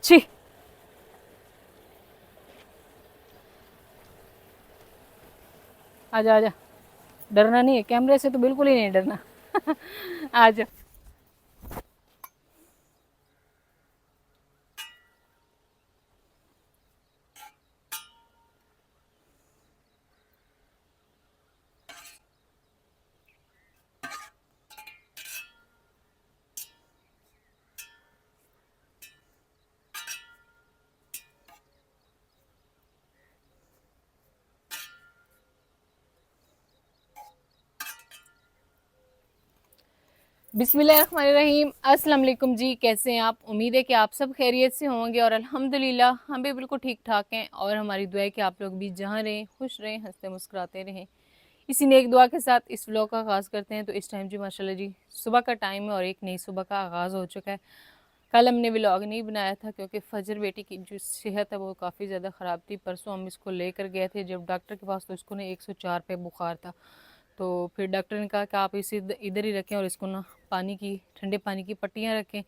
छी, आजा आजा। डरना नहीं है, कैमरे से तो बिल्कुल ही नहीं डरना। आजा। बिस्मिल्लाहिर्रहमानिर्रहीम। अस्सलाम वालेकुम जी, कैसे हैं आप? उम्मीद है कि आप सब खैरियत से होंगे और अल्हम्दुलिल्लाह हम भी बिल्कुल ठीक ठाक हैं। और हमारी दुआ है कि आप लोग भी जहाँ रहें खुश रहें, हंसते मुस्कुराते रहें। इसी नेक दुआ के साथ इस व्लॉग का आगाज़ करते हैं। तो इस टाइम जी माशाल्लाह जी सुबह का टाइम है और एक नई सुबह का आगाज़ हो चुका है। कल हमने व्लॉग नहीं बनाया था क्योंकि फजर बेटी की जो सेहत है वो काफ़ी ज़्यादा ख़राब थी। परसों हम इसको लेकर गए थे जब डॉक्टर के पास, तो इसको ना 104 पे बुखार था। तो फिर डॉक्टर ने कहा कि आप इसे इधर ही रखें और इसको ना पानी की, ठंडे पानी की पट्टियाँ रखें।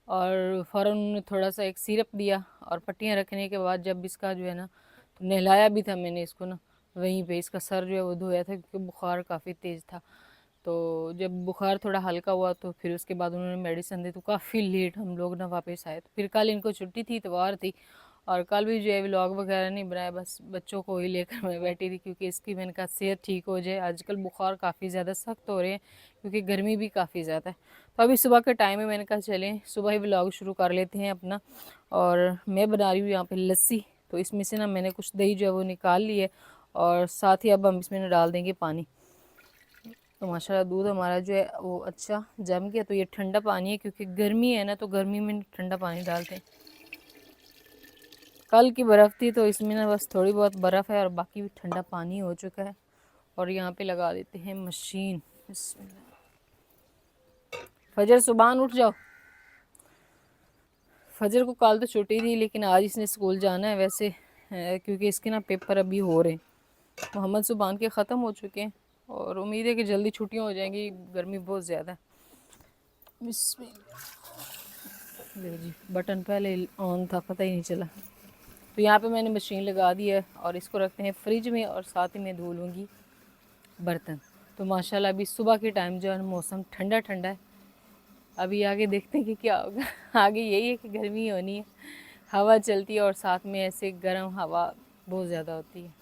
और फ़ौरन उन्होंने थोड़ा सा एक सिरप दिया और पट्टियाँ रखने के बाद जब इसका जो है ना, तो नहलाया भी था मैंने इसको ना, वहीं पे इसका सर जो है वो धोया था क्योंकि बुखार काफ़ी तेज़ था। तो जब बुखार थोड़ा हल्का हुआ तो फिर उसके बाद उन्होंने मेडिसिन दी, तो काफ़ी लेट हम लोग ना वापस आए। तो फिर कल इनको छुट्टी थी, इतवार थी, और कल भी जो है व्लॉग वगैरह नहीं बनाया, बस बच्चों को ही लेकर मैं बैठी थी क्योंकि इसकी मैंने कहा सेहत ठीक हो जाए। आजकल बुखार काफ़ी ज़्यादा सख्त हो रहे हैं क्योंकि गर्मी भी काफ़ी ज़्यादा है। तो अभी सुबह का टाइम है, मैंने कहा चलें सुबह ही व्लॉग शुरू कर लेते हैं अपना। और मैं बना रही हूँ यहाँ पे लस्सी। तो इसमें से ना मैंने कुछ दही जो है वो निकाल ली है और साथ ही अब हम इसमें ना डाल देंगे पानी। तो माशाल्लाह दूध हमारा जो है वो अच्छा जम गया। तो ये ठंडा पानी है क्योंकि गर्मी है ना, तो गर्मी में ठंडा पानी डालते हैं। कल की बर्फ़ थी तो इसमें ना बस थोड़ी बहुत बर्फ़ है और बाकी भी ठंडा पानी हो चुका है। और यहाँ पे लगा देते हैं मशीन। फजर सुबह उठ जाओ। फजर को कल तो छुट्टी थी लेकिन आज इसने स्कूल जाना है वैसे क्योंकि इसके ना पेपर अभी हो रहे हैं। मोहम्मद सुबान के ख़त्म हो चुके हैं और उम्मीद है कि जल्दी छुट्टियाँ हो जाएंगी, गर्मी बहुत ज़्यादा है। ले जी, बटन पहले ऑन था, पता ही नहीं चला। तो यहाँ पे मैंने मशीन लगा दी है और इसको रखते हैं फ्रिज में और साथ ही मैं धो लूँगी बर्तन। तो माशाल्लाह अभी सुबह के टाइम जो है मौसम ठंडा ठंडा है। अभी आगे देखते हैं कि क्या होगा। आगे यही है कि गर्मी होनी है, हवा चलती है और साथ में ऐसे गर्म हवा बहुत ज़्यादा होती है।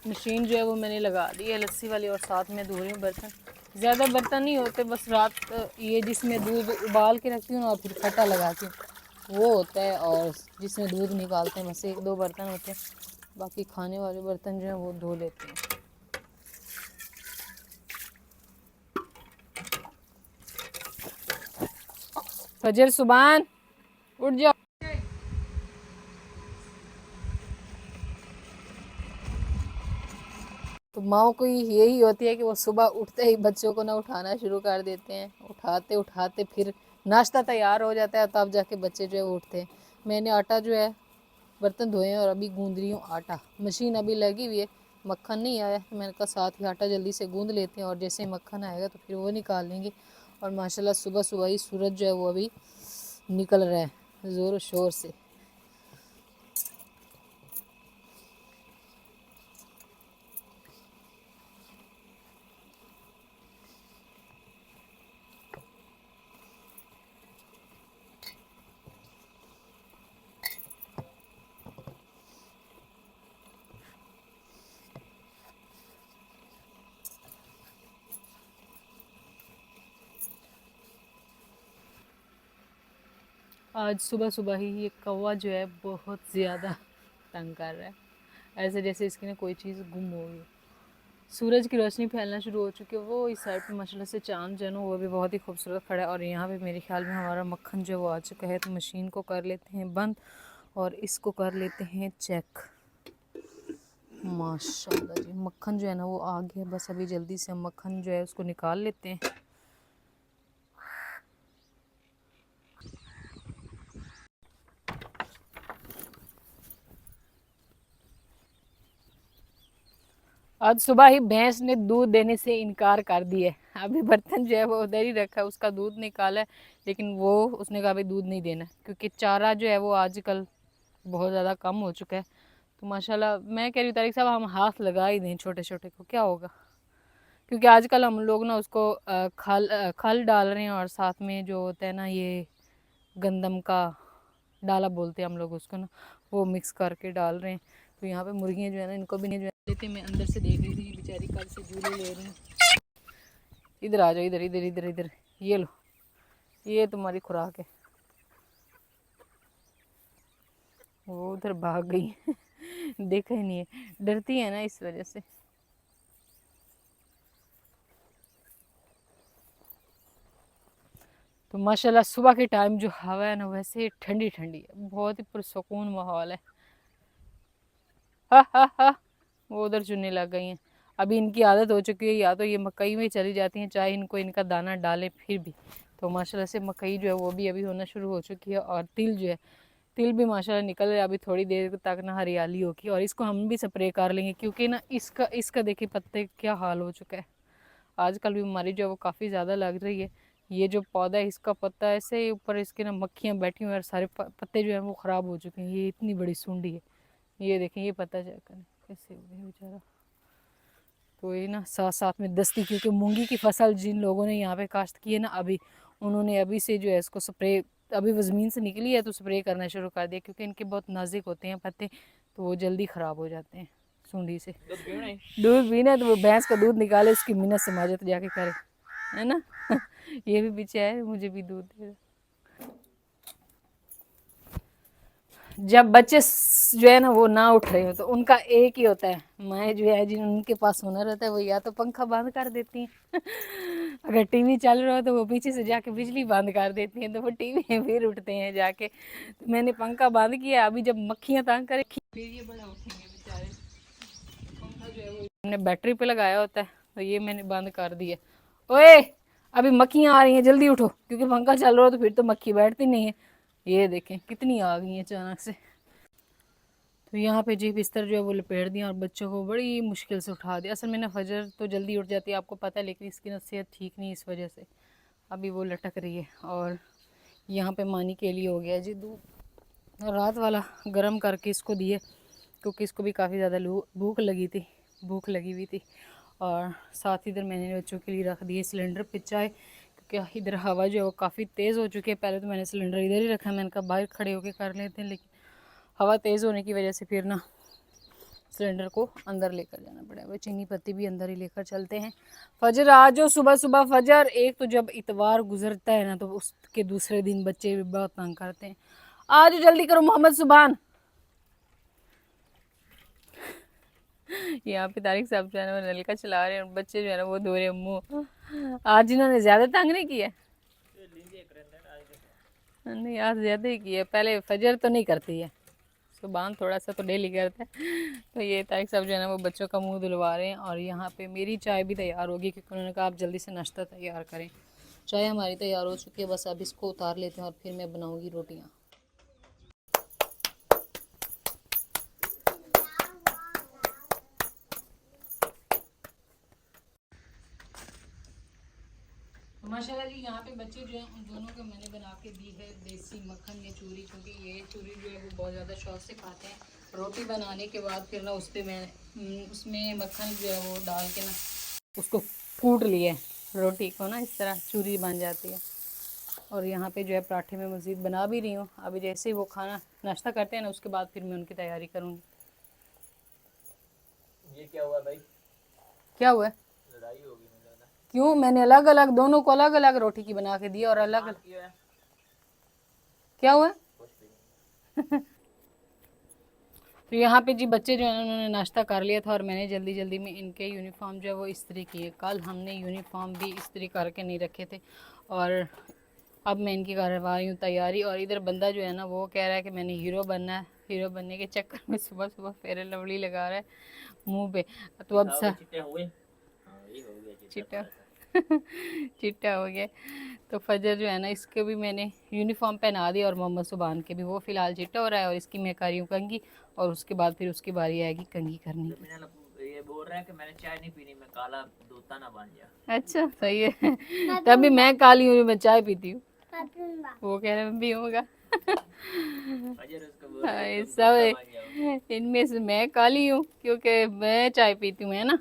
मशीन जो है वो मैंने लगा दी है लस्सी वाली और साथ में धो रही हूँ बर्तन। ज़्यादा बर्तन नहीं होते, बस रात ये जिसमें दूध उबाल के रखती हूँ और फिर फटा लगाती हूँ वो होता है, और जिसमें दूध निकालते हैं बस एक दो बर्तन होते हैं। बाकी खाने वाले बर्तन जो हैं वो धो लेते हैं। फजर सुबान उठ जाओ। तो माओ को यही होती है कि वो सुबह उठते ही बच्चों को ना उठाना शुरू कर देते हैं। उठाते उठाते फिर नाश्ता तैयार हो जाता है तब जाके बच्चे जो है वो उठते हैं। मैंने आटा जो है बर्तन धोए हैं और अभी गूंद रही हूँ आटा। मशीन अभी लगी हुई है, मक्खन नहीं आया तो मैंने कहा साथ ही आटा जल्दी से गूंद लेते हैं और जैसे ही मक्खन आएगा तो फिर वो निकाल लेंगे। और माशाल्लाह सुबह सुबह ही सूरज जो है वो अभी निकल रहा है ज़ोर शोर से। आज सुबह सुबह ही ये कौवा जो है बहुत ज़्यादा तंग कर रहा है, ऐसे जैसे इसकी ना कोई चीज़ गुम हो गई। सूरज की रोशनी फैलना शुरू हो चुकी है। वो इस साइड पे माशाल्लाह से चांद जो है ना वो भी बहुत ही खूबसूरत खड़ा है। और यहाँ पे मेरे ख्याल में हमारा मक्खन जो वो आ चुका है। तो मशीन को कर लेते हैं बंद और इसको कर लेते हैं चेक। माशाल्लाह जी मक्खन जो है ना वो आ गया। बस अभी जल्दी से हम मक्खन जो है उसको निकाल लेते हैं। आज सुबह ही भैंस ने दूध देने से इनकार कर दिया है। अभी बर्तन जो है वो उधर ही रखा है, उसका दूध निकाला है, लेकिन वो उसने कहा भाई दूध नहीं देना, क्योंकि चारा जो है वो आजकल बहुत ज़्यादा कम हो चुका है। तो माशाल्लाह मैं कह रही हूँ तारिक साहब हम हाथ लगा ही दें छोटे छोटे को, क्या होगा, क्योंकि आजकल हम लोग ना उसको खल डाल रहे हैं, और साथ में जो होता है ना ये गंदम का डाला बोलते हैं हम लोग उसको ना, वो मिक्स करके डाल रहे हैं। तो यहाँ पे मुर्गियाँ जो है ना इनको भी नहीं जो है लेते। मैं अंदर से देख रही थी ये बेचारी कल से झूले ले रही हैं। इधर आ जाओ, इधर इधर इधर इधर, ये लो, ये तुम्हारी खुराक है। वो उधर भाग गई देखा ही नहीं है, डरती है ना इस वजह से। तो माशाल्लाह सुबह के टाइम जो हवा है ना वैसे ठंडी ठंडी है, बहुत ही पुरसकून माहौल है। हा हा हा, वो उधर चुनने लग गई हैं। अभी इनकी आदत हो चुकी है, या तो ये मकई में चली जाती हैं, चाहे इनको इनका दाना डालें फिर भी। तो माशाल्लाह से मकई जो है वो भी अभी होना शुरू हो चुकी है, और तिल जो है, तिल भी माशाल्लाह निकल रहा है। अभी थोड़ी देर तक ना हरियाली होगी, और इसको हम भी स्प्रे कर लेंगे, क्योंकि ना इसका इसका देखिए पत्ते क्या हाल हो चुका है। आजकल बीमारी जो है वो काफ़ी ज़्यादा लग रही है। ये जो पौधा है इसका पत्ता ऐसे ऊपर इसके ना मक्खियाँ बैठी हुई हैं, और सारे पत्ते जो हैं वो ख़राब हो चुके हैं। ये इतनी बड़ी सूंडी है, ये देखें, ये पता चेक करें कैसे हो गया बेचारा। तो ये ना साथ साथ में दस्ती, क्योंकि मूंगी की फसल जिन लोगों ने यहाँ पे काश्त की है ना, अभी उन्होंने अभी से जो है इसको स्प्रे, अभी वो ज़मीन से निकली है तो स्प्रे करना शुरू कर दिया, क्योंकि इनके बहुत नाजुक होते हैं पत्ते, तो वो जल्दी ख़राब हो जाते हैं सूंडी से। दूध पीना है तो वो भैंस का दूध निकाले, उसकी मिन्नत समाजत जाके करे, है ना ये भी पीछे है, मुझे भी दूध दे। जब बच्चे जो है ना वो ना उठ रहे हो तो उनका एक ही होता है, माएँ जो है जिन उनके पास हुनर रहता है वो या तो पंखा बंद कर देती हैं अगर टीवी चल रहा हो तो वो पीछे से जाके बिजली बंद कर देती हैं, तो वो टीवी में फिर उठते हैं जाके। तो मैंने पंखा बंद किया, अभी जब मक्खियाँ तंग करे फिर ये बड़ा उठेंगे बेचारे। पंखा जो है वो हमने बैटरी पे लगाया होता है, तो ये मैंने बंद कर दिया। ओए अभी मक्खियाँ आ रही हैं, जल्दी उठो, क्योंकि पंखा चल रहा हो तो फिर तो मक्खी बैठती नहीं है। ये देखें कितनी आ गई हैं अचानक से। तो यहाँ पे जी बिस्तर जो है वो लपेट दिया, और बच्चों को बड़ी मुश्किल से उठा दिया। असल में ना फजर तो जल्दी उठ जाती है आपको पता है, लेकिन इसकी ना सेहत ठीक नहीं इस वजह से अभी वो लटक रही है। और यहाँ पे मानी के लिए हो गया जी दूध, रात वाला गर्म करके इसको दिए, क्योंकि इसको भी काफ़ी ज़्यादा भूख लगी थी, भूख लगी हुई थी। और साथ ही इधर मैंने बच्चों के लिए रख दिए सिलेंडर पे चाय, क्योंकि इधर हवा जो है वो काफ़ी तेज़ हो चुकी है। पहले तो मैंने सिलेंडर इधर ही रखा, मैंने कहा बाहर खड़े होकर कर लेते हैं, लेकिन हवा तेज़ होने की वजह से फिर ना सिलेंडर को अंदर लेकर जाना पड़ेगा। वो चीनी पत्ती भी अंदर ही लेकर चलते हैं। फजर आ जाओ, सुबह सुबह फजर। एक तो जब इतवार गुजरता है ना तो उसके दूसरे दिन बच्चे भी बहुत तंग करते हैं। आ जाओ जल्दी करो मोहम्मद सुभान। यहाँ पे तारिक साहब जो है ना वो नलका चला रहे हैं, और बच्चे जो है ना वो धो रहे हैं मुँह। आज इन्होंने ज़्यादा तंग नहीं किया, नहीं आज ज़्यादा ही किया। पहले फजर तो नहीं करती है, सुबह थोड़ा सा तो डेली करता है। तो ये तारिक साहब जो है ना वो बच्चों का मुंह धुलवा रहे हैं, और यहाँ पे मेरी चाय भी तैयार होगी, क्योंकि उन्होंने कहा आप जल्दी से नाश्ता तैयार करें। चाय हमारी तैयार हो चुकी है, बस अब इसको उतार लेते हैं और फिर मैं बनाऊँगी रोटियाँ। माशाल्लाह जी यहाँ पे बच्चे जो हैं उन दोनों को मैंने बना के दी है देसी मक्खन या चूरी, क्योंकि ये चूरी जो है वो बहुत ज़्यादा शौक से खाते हैं। रोटी बनाने के बाद फिर ना उस पर मैं उसमें मक्खन जो है वो डाल के ना उसको कूट लिए रोटी को ना, इस तरह चूरी बन जाती है। और यहाँ पे जो है पराठे में मज़ीद बना भी रही हूँ। अभी जैसे ही वो खाना नाश्ता करते हैं ना उसके बाद फिर मैं उनकी तैयारी करूँगी। ये क्या हुआ भाई? क्या हुआ है? लड़ाई होगी मुझे लगा। क्यों? मैंने अलग अलग दोनों को अलग अलग रोटी की बना के दी, और अलग अलग। क्या हुआ? कुछ भी नहीं। तो यहाँ पे जी बच्चे जो है उन्होंने नाश्ता कर लिया था, और मैंने जल्दी जल्दी में इनके यूनिफॉर्म जो है वो इस्त्री किए। कल हमने यूनिफॉर्म भी इस्त्री करके नहीं रखे थे, और अब मैं इनकी करवा रही हूँ तैयारी। और इधर बंदा जो है ना वो कह रहा है कि मैंने हीरो बनना है, हीरो बनने के चक्कर में सुबह सुबह फेयर एंड लवली लगा रहा है मुँह पे। तो अब सर चिट्टे हुए। हाँ ये हो गया चिट्टा चिट्टा। चिट्टा हो गया। तो फजर जो है ना इसके भी मैंने यूनिफॉर्म पहना दी, और मोहम्मद सुबान के भी, वो फ़िलहाल चिट्टा हो रहा है, और इसकी मैं कर रही हूँ कंघी, और उसके बाद फिर उसकी बारी आएगी कंघी करने की। ये बोल बोल रहे हैं कि मैंने चाय नहीं पीनी, मैं काला दूता ना बन जाए। अच्छा सही है। तभी मैं काली हूँ, मैं चाय पीती हूँ। वो कह रहे मैं पीऊंगा। फजर उसको बोल रही है तुम दूता सब बन जाओ। इनमें से मैं काली हूँ क्योंकि मैं चाय पीती हूँ, है ना।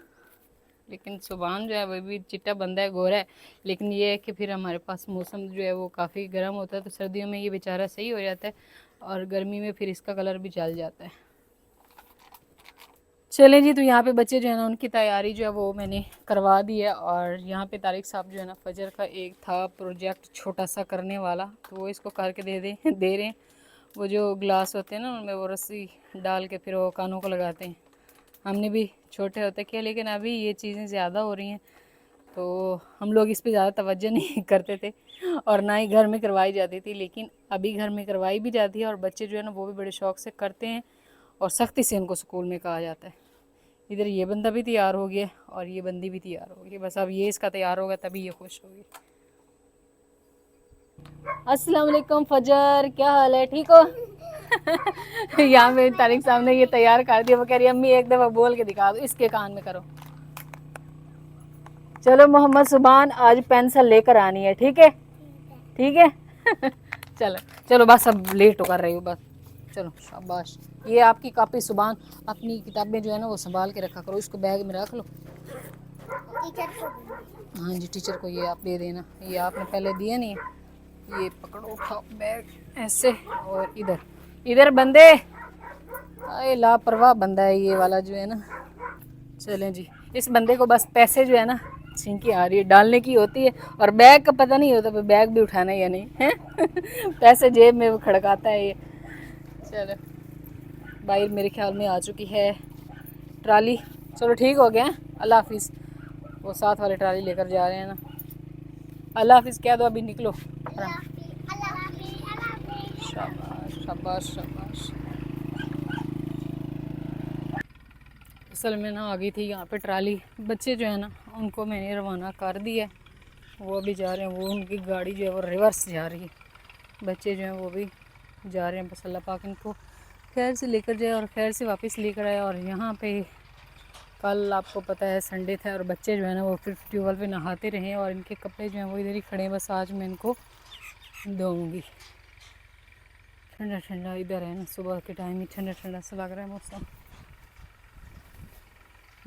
लेकिन सुभान जो है वो भी चिट्टा बंदा है, गोरा है। लेकिन ये है कि फिर हमारे पास मौसम जो है वो काफ़ी गर्म होता है, तो सर्दियों में ये बेचारा सही हो जाता है और गर्मी में फिर इसका कलर भी चल जाता है। चले जी, तो यहाँ पे बच्चे जो है ना उनकी तैयारी जो है वो मैंने करवा दी है। और यहाँ पे तारिक साहब जो है ना फजर का एक था प्रोजेक्ट छोटा सा करने वाला, तो वो इसको करके दे रहे हैं। वो जो ग्लास होते हैं ना उनमें वो रस्सी डाल के फिर वो कानों को लगाते हैं। हमने भी छोटे होते किया, लेकिन अभी ये चीज़ें ज़्यादा हो रही हैं तो हम लोग इस पे ज़्यादा तवज्जो नहीं करते थे और ना ही घर में करवाई जाती थी। लेकिन अभी घर में करवाई भी जाती है और बच्चे जो है ना वो भी बड़े शौक़ से करते हैं और सख्ती से उनको स्कूल में कहा जाता है। इधर ये बंदा भी तैयार हो गया और ये बंदी भी तैयार हो गई, बस अब ये इसका तैयार होगा तभी ये खुश होगी। अस्सलाम वालेकुम फजर, क्या हाल है, ठीक हो? यहाँ पे तारिक साहब ने ये तैयार कर दिया। वो कह रही अम्मी एक दफ़ा बोल के दिखा दो, इसके कान में करो। चलो मोहम्मद सुभान आज पेंसिल लेकर आनी है, ठीक है? ठीक है। चलो चलो बस, अब लेट कर रही हूँ बस। चलो शाबाश। ये आपकी कॉपी सुभान, अपनी किताबें जो है ना वो संभाल के रखा करो, इसको बैग में रख लो। हाँ जी टीचर को ये आप दे देना, ये आपने पहले दिया नहीं है। ये पकड़ो, उठाओ बैग ऐसे। और इधर इधर बंदे, अरे लापरवाह बंदा है ये वाला जो है ना। चलें जी, इस बंदे को बस पैसे जो है ना छींकी आ रही है, डालने की होती है और बैग का पता नहीं होता बैग भी उठाना है या नहीं है। पैसे जेब में वो खड़काता है ये। चलो भाई मेरे ख्याल में आ चुकी है ट्राली। चलो ठीक हो गया, अल्लाह हाफिज़। वो साथ वाले ट्राली लेकर जा रहे हैं ना। अल्लाह हाफिज़ कह दो, अभी निकलो। शाबाश शाबाश शाबाश। असल में ना आ गई थी यहाँ पे ट्राली, बच्चे जो है ना उनको मैंने रवाना कर दिया। वो अभी जा रहे हैं, वो उनकी गाड़ी जो है वो रिवर्स जा रही है। बच्चे जो हैं वो भी जा रहे हैं, बस अल्लाह पाक इनको खैर से लेकर जाए और खैर से वापस लेकर आए। और यहाँ पे कल आपको पता है संडे था और बच्चे जो है ना वो फिर ट्यूबवेल पे नहाते रहे और इनके कपड़े जो हैं वो इधर ही खड़े हैं। बस आज मैं इनको दूँगी। ठंडा ठंडा इधर है ना, सुबह के टाइम ही ठंडा ठंडा सा लग रहा है मौसम।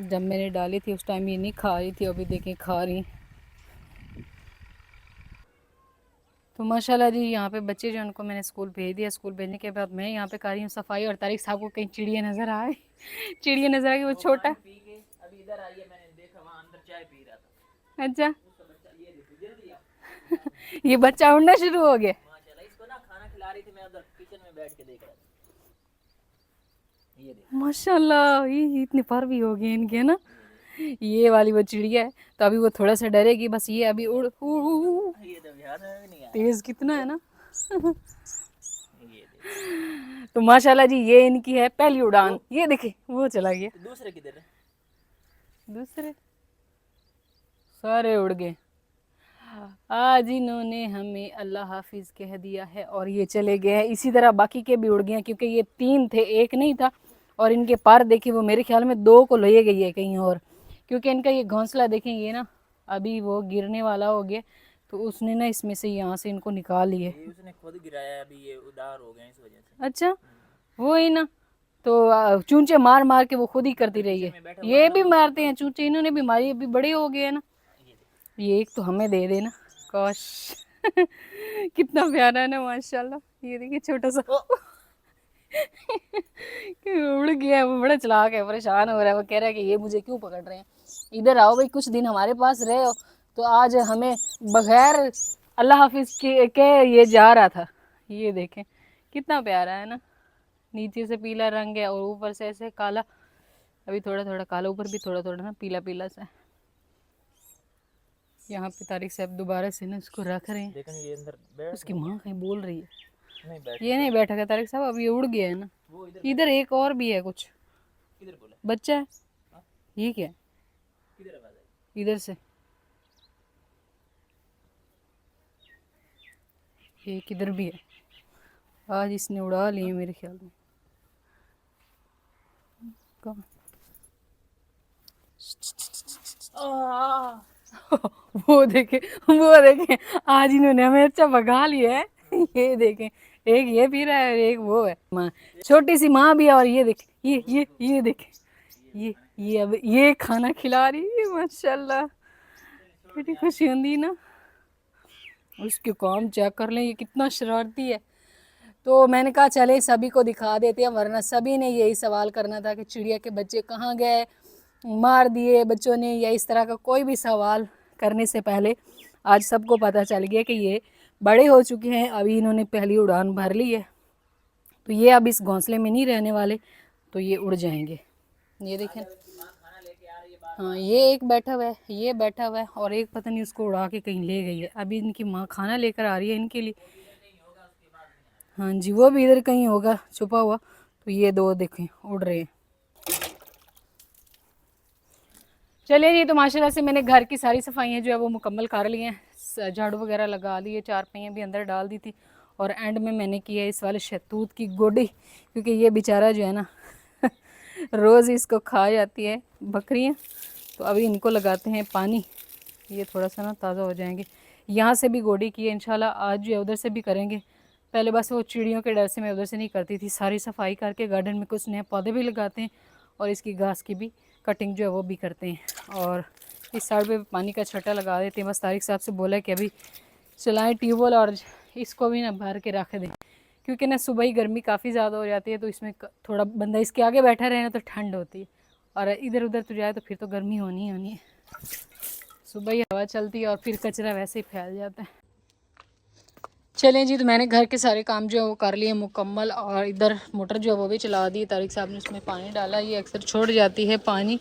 जब मैंने डाली थी उस टाइम ये नहीं खा रही थी, अभी देखें खा रही। तो माशाल्लाह जी यहाँ पे बच्चे जो उनको मैंने स्कूल भेज दिया। स्कूल भेजने के बाद मैं यहाँ पे कर रही हूँ सफाई और तारिक साहब को कहीं चिड़िया नज़र आए। चिड़िया नज़र आ गई, वो छोटा। पी के अभी इधर आई है, मैंने देखा वहाँ अंदर चाय पी रहा था अच्छा। उसका बच्चा। ये देखो जल्दी आओ। ये बच्चा उड़ना शुरू हो गया। माशाल्लाह, इसको ना खाना खिला रही थी, मैं उधर किचन में बैठ के देख रहा था। ये देखो माशाल्लाह ये इतने पर भी हो गए इनके ना। ये वाली वो चिड़िया है, तो अभी वो थोड़ा सा डरेगी, बस ये अभी उड़ ये तो बिहार में भी नहीं आया। तेज कितना है ना। ये देखो तो माशाल्लाह जी ये इनकी है पहली उड़ान। ये देखे वो चला गया। दूसरे किधर है? दूसरे सारे उड़ गए। आज इन्होंने हमें अल्लाह हाफिज़ कह दिया है और ये चले गए हैं। इसी तरह बाकी के भी उड़ गए हैं क्योंकि ये 3 थे, एक नहीं था। और इनके पर देखिए वो मेरे ख्याल में 2 को ले गई है कहीं और, क्योंकि इनका ये घोंसला देखें ये ना अभी वो गिरने वाला हो गया, तो उसने ना इसमें से यहाँ से इनको निकाल लिए। ये उसने खुद गिराया, अभी ये उदार हो गए इस वजह से। अच्छा वो ही ना, तो चूंचे मार मार के वो खुद ही करती रही है। ये भी मारते हैं चूंचे, इन्होंने भी मारी, अभी बड़े हो गए हैं ना। ये एक तो हमें दे देना काश। कितना प्यारा है ना माशाल्लाह। ये देखिए छोटा सा उड़ गया है, वो बड़ा चलाक है, परेशान हो रहा है। वो कह रहा है कि ये मुझे क्यों पकड़ रहे हैं, इधर आओ भाई, कुछ दिन हमारे पास रहे हो। तो आज हमें बगैर अल्लाह हाफिज के ये जा रहा था। ये देखें कितना प्यारा है ना, नीचे से पीला रंग है और ऊपर से ऐसे काला, अभी थोड़ा थोड़ा काला, ऊपर भी थोड़ा थोड़ा ना पीला पीला सा है। यहाँ पे तारिक साहब दोबारा से ना इसको रख रहे हैं। लेकिन ये अंदर बैठ उसकी माँ कहीं बोल रही है। नहीं बैठ। ये नहीं बैठा है तारिक साहब, अब ये उड़ गया है ना। वो इधर एक और भी है कुछ किधर बोला? बच्चा है। ये क्या है? किधर आवाज आई? इधर से ये किधर भी है। आज इसने उड़ा लिए मेरे ख्याल में। कहाँ? वो देखे, वो देखे, आज इन्होंने हमें अच्छा भगा लिया है। ये देखें, एक ये पी रहा है और एक वो है माँ, छोटी सी माँ भी है। और ये देखे, ये देखे, ये अब ये खाना खिला रही है, माशाल्लाह, बड़ी खुशी होती ना। उसके काम चेक कर लें, ये कितना शरारती है। तो मैंने कहा चले सभी को दिखा देते हैं, वरना सभी ने यही सवाल करना था कि चिड़िया के बच्चे कहाँ गए, मार दिए बच्चों ने, या इस तरह का कोई भी सवाल करने से पहले आज सबको पता चल गया कि ये बड़े हो चुके हैं, अभी इन्होंने पहली उड़ान भर ली है। तो ये अब इस घोंसले में नहीं रहने वाले, तो ये उड़ जाएंगे। ये देखें, हाँ ये एक बैठा हुआ है, ये बैठा हुआ है, और एक पता नहीं उसको उड़ा के कहीं ले गई है। अभी इनकी माँ खाना लेकर आ रही है इनके लिए। हाँ जी, वो भी इधर कहीं होगा छुपा हुआ। तो ये दो देखें उड़ रहे हैं। चलिए जी, तो माशाल्लाह से मैंने घर की सारी सफाइयाँ जो है वो मुकम्मल कर ली हैं, झाड़ू वगैरह लगा लिए, चारपाइयाँ भी अंदर डाल दी थी, और एंड में मैंने किया इस वाले शहतूत की गोडी, क्योंकि ये बेचारा जो है ना रोज़ इसको खा जाती है बकरियाँ। तो अभी इनको लगाते हैं पानी, ये थोड़ा सा ना ताज़ा हो जाएंगे। यहाँ से भी गोडी की है, इंशाल्लाह आज जो है उधर से भी करेंगे। पहले बस वो चिड़ियों के डर से मैं उधर से नहीं करती थी। सारी सफाई करके गार्डन में कुछ नए पौधे भी लगाते हैं, और इसकी घास की भी कटिंग जो है वो भी करते हैं। और इस साइड पे पानी का छट्टा लगा देते हैं। बस तारिक साहब से बोला कि अभी चलाएं ट्यूबवेल, और इसको भी ना भर के रख दें, क्योंकि ना सुबह ही गर्मी काफ़ी ज़्यादा हो जाती है। तो इसमें थोड़ा बंदा इसके आगे बैठा रहे ना तो ठंड होती है, और इधर उधर तो जाए तो फिर तो गर्मी होनी ही होनी है। सुबह ही हवा चलती है और फिर कचरा वैसे ही फैल जाता है। चलें जी, तो मैंने घर के सारे काम जो है वो कर लिए मुकम्मल, और इधर मोटर जो है वो भी चला दी। तारिक साहब ने उसमें पानी डाला, ये अक्सर छोड़ जाती है पानी।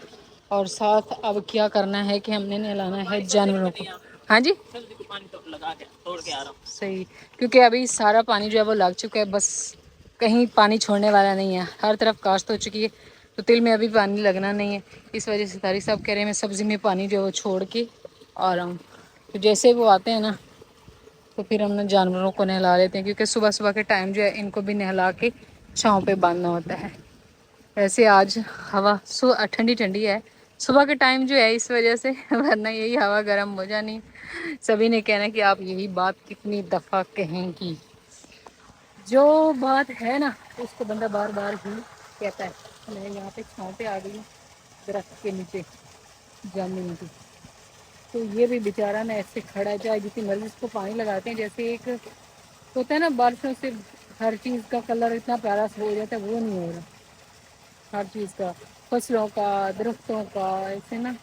और साथ अब क्या करना है कि हमने नहलाना है जानवरों को। हाँ जी, पानी तो लगा के तोड़ के आ रहा हूँ। सही, क्योंकि अभी सारा पानी जो है वो लग चुका है, बस कहीं पानी छोड़ने वाला नहीं है, हर तरफ काश्त हो चुकी है। तो तिल में अभी पानी लगना नहीं है, इस वजह से तारिक साहब कह रहे हैं मैं सब्ज़ी में पानी जो है वो छोड़ के आ रहा हूँ। तो जैसे वो आते हैं ना तो फिर हम ना जानवरों को नहला लेते हैं, क्योंकि सुबह सुबह के टाइम जो है इनको भी नहला के छाँव पे बांधना होता है। वैसे आज हवा ठंडी ठंडी है सुबह के टाइम जो है, इस वजह से वरना यही हवा गर्म हो जानी। सभी ने कहना कि आप यही बात कितनी दफ़ा कहेंगी, जो बात है ना उसको बंदा बार बार ही कहता है। मैं यहाँ पे छाँव पे आ गई हूँ दरख्त के नीचे जामुन की। तो ये भी बेचारा ना ऐसे खड़ा है, चाहे जितनी मर्जी उसको पानी लगाते हैं, जैसे एक होता है ना बारिशों से हर चीज़ का कलर इतना प्यारा हो जाता है, वो नहीं हो रहा। हर चीज़ का, फसलों का, दरख्तों का, ऐसे ना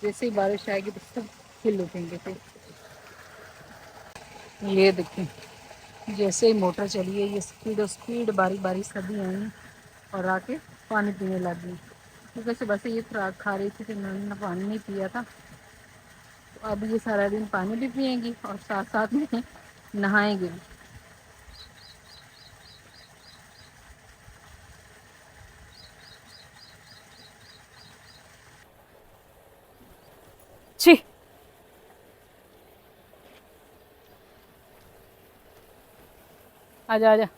जैसे ही बारिश आएगी तो सब खिल उठेंगे। फिर ये देखें, जैसे ही मोटर चली है ये स्पीड बारी बारी सभी आई और आके पानी पीने लग गई। क्योंकि सुबह से ये खुराक खा रही थी कि उन्होंने पानी नहीं पिया था। तो अब ये सारा दिन पानी भी पिएंगी और साथ साथ में नहाएंगे भी। छी, आजा आजा,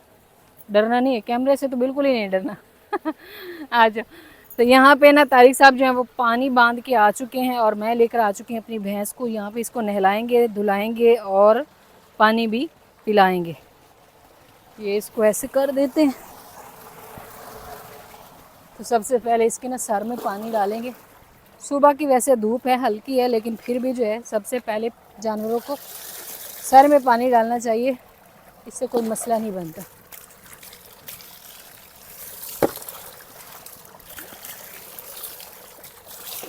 डरना नहीं है, कैमरे से तो बिल्कुल ही नहीं डरना। आजा। तो यहाँ पे ना तारिक साहब जो है वो पानी बांध के आ चुके हैं, और मैं लेकर आ चुकी हूँ अपनी भैंस को। यहाँ पे इसको नहलाएंगे, धुलाएंगे और पानी भी पिलाएंगे। ये इसको ऐसे कर देते हैं। तो सबसे पहले इसके ना सर में पानी डालेंगे। सुबह की वैसे धूप है, हल्की है, लेकिन फिर भी जो है सबसे पहले जानवरों को सर में पानी डालना चाहिए, इससे कोई मसला नहीं बनता।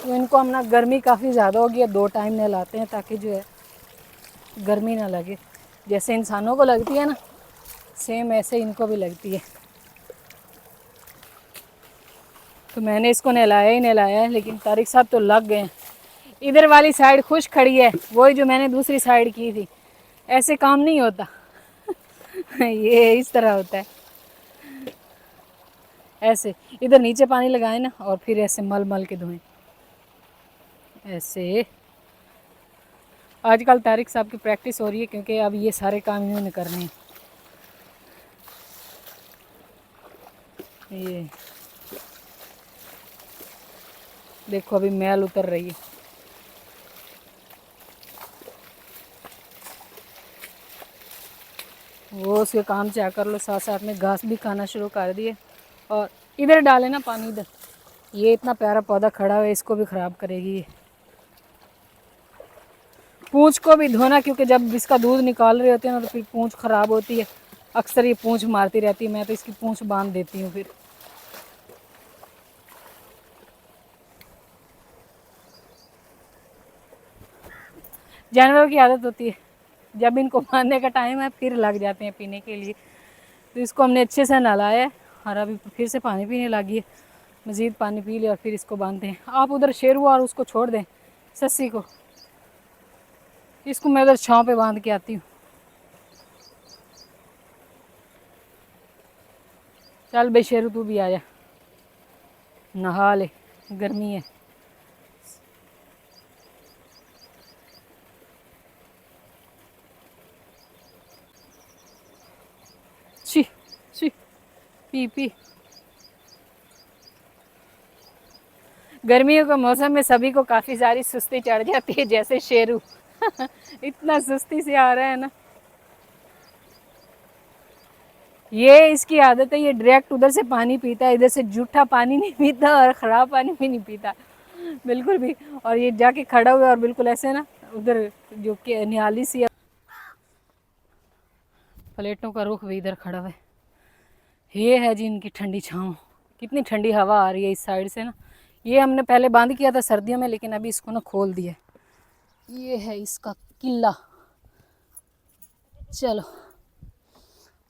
तो इनको हम ना, गर्मी काफ़ी ज़्यादा होगी है, 2 टाइम नहलाते हैं ताकि जो है गर्मी ना लगे। जैसे इंसानों को लगती है ना, सेम ऐसे इनको भी लगती है। तो मैंने इसको नहलाया ही नहलाया है, लेकिन तारिक साहब तो लग गए हैं। इधर वाली साइड खुश खड़ी है, वही जो मैंने दूसरी साइड की थी। ऐसे काम नहीं होता। ये इस तरह होता है, ऐसे इधर नीचे पानी लगाए ना और फिर ऐसे मल मल के धोएं। ऐसे आजकल तारिक साहब की प्रैक्टिस हो रही है, क्योंकि अब ये सारे काम इन्होंने करने हैं। ये देखो अभी मैल उतर रही है। वो उसके काम चेक कर लो, साथ साथ में घास भी खाना शुरू कर दिए। और इधर डाले ना पानी, इधर ये इतना प्यारा पौधा खड़ा हुआ है, इसको भी ख़राब करेगी ये। पूंछ को भी धोना, क्योंकि जब इसका दूध निकाल रहे होते हैं ना तो फिर पूंछ ख़राब होती है, अक्सर ये पूंछ मारती रहती है। मैं तो इसकी पूंछ बांध देती हूँ। फिर जानवरों की आदत होती है, जब इनको बांधने का टाइम है फिर लग जाते हैं पीने के लिए। तो इसको हमने अच्छे से नहलाया है और अभी फिर से पानी पीने लगी है। मज़ीद पानी पी लिया और फिर इसको बांधते हैं। आप उधर शेरू और उसको छोड़ दें, सस्सी को। इसको मैं उधर छाँव पे बांध के आती हूँ। चल भाई शेरू, तू भी आ जा, नहा ले, गर्मी है। छी छी, पी पी। गर्मियों के मौसम में सभी को काफ़ी सारी सुस्ती चढ़ जाती है, जैसे शेरू इतना सुस्ती से आ रहा है ना। ये इसकी आदत है, ये डायरेक्ट उधर से पानी पीता है, इधर से जूठा पानी नहीं पीता और ख़राब पानी भी नहीं पीता बिल्कुल भी। और ये जाके खड़ा हुआ और बिल्कुल ऐसे ना उधर जो कि निहाली सी प्लेटों का रुख भी इधर खड़ा हुआ है। ये है जी इनकी ठंडी छाँव। कितनी ठंडी हवा आ रही है इस साइड से ना। ये हमने पहले बंद किया था सर्दियों में, लेकिन अभी इसको ना खोल दिया। ये है इसका किला। चलो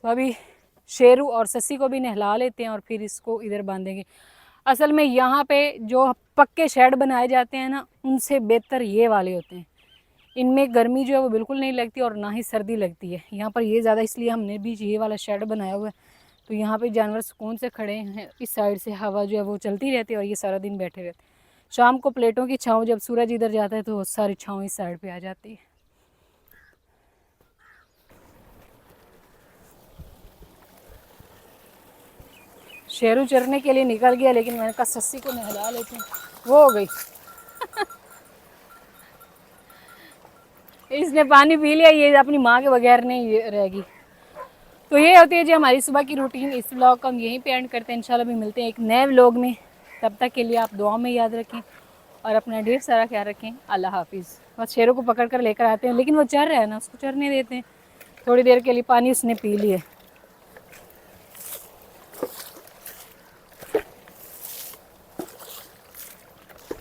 तो अभी शेरू और सस्सी को भी नहला लेते हैं और फिर इसको इधर बांधेंगे। असल में यहाँ पे जो पक्के शेड बनाए जाते हैं ना, उनसे बेहतर ये वाले होते हैं। इनमें गर्मी जो है वो बिल्कुल नहीं लगती और ना ही सर्दी लगती है। यहाँ पर ये ज़्यादा इसलिए हमने भी ये वाला शेड बनाया हुआ है, तो यहाँ पे जानवर सुकून से खड़े हैं। इस साइड से हवा जो है वो चलती रहती है और ये सारा दिन बैठे रहते हैं। शाम को प्लेटों की छाँव, जब सूरज इधर जाता है तो सारी छाँव इस साइड पे आ जाती है। शेरू चरने के लिए निकल गया, लेकिन मैंने कहा सस्सी को नहला लेते हैं। वो हो गई इसने पानी पी लिया, ये अपनी माँ के बगैर नहीं रहेगी। तो ये होती है जी हमारी सुबह की रूटीन। इस व्लॉग को हम यहीं पे एंड करते हैं। इंशाल्लाह भी मिलते हैं एक नए व्लॉग में। तब तक के लिए आप दुआ में याद रखें और अपना ढेर सारा ख्याल रखें। अल्लाह हाफिज़। बस शेरों को पकड़ कर लेकर आते हैं, लेकिन वो चर रहा है ना, उसको चरने देते हैं थोड़ी देर के लिए। पानी उसने पी लिया।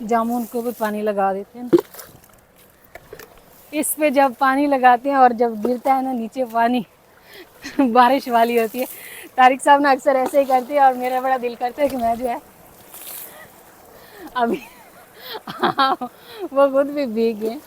जामुन को भी पानी लगा देते हैं। इस पे जब पानी लगाते हैं और जब गिरता है ना नीचे पानी बारिश वाली होती है। तारिक साहब ना अक्सर ऐसे ही करते हैं और मेरा बड़ा दिल करता है कि मैं जो है अभी वो खुद भी भीग गए।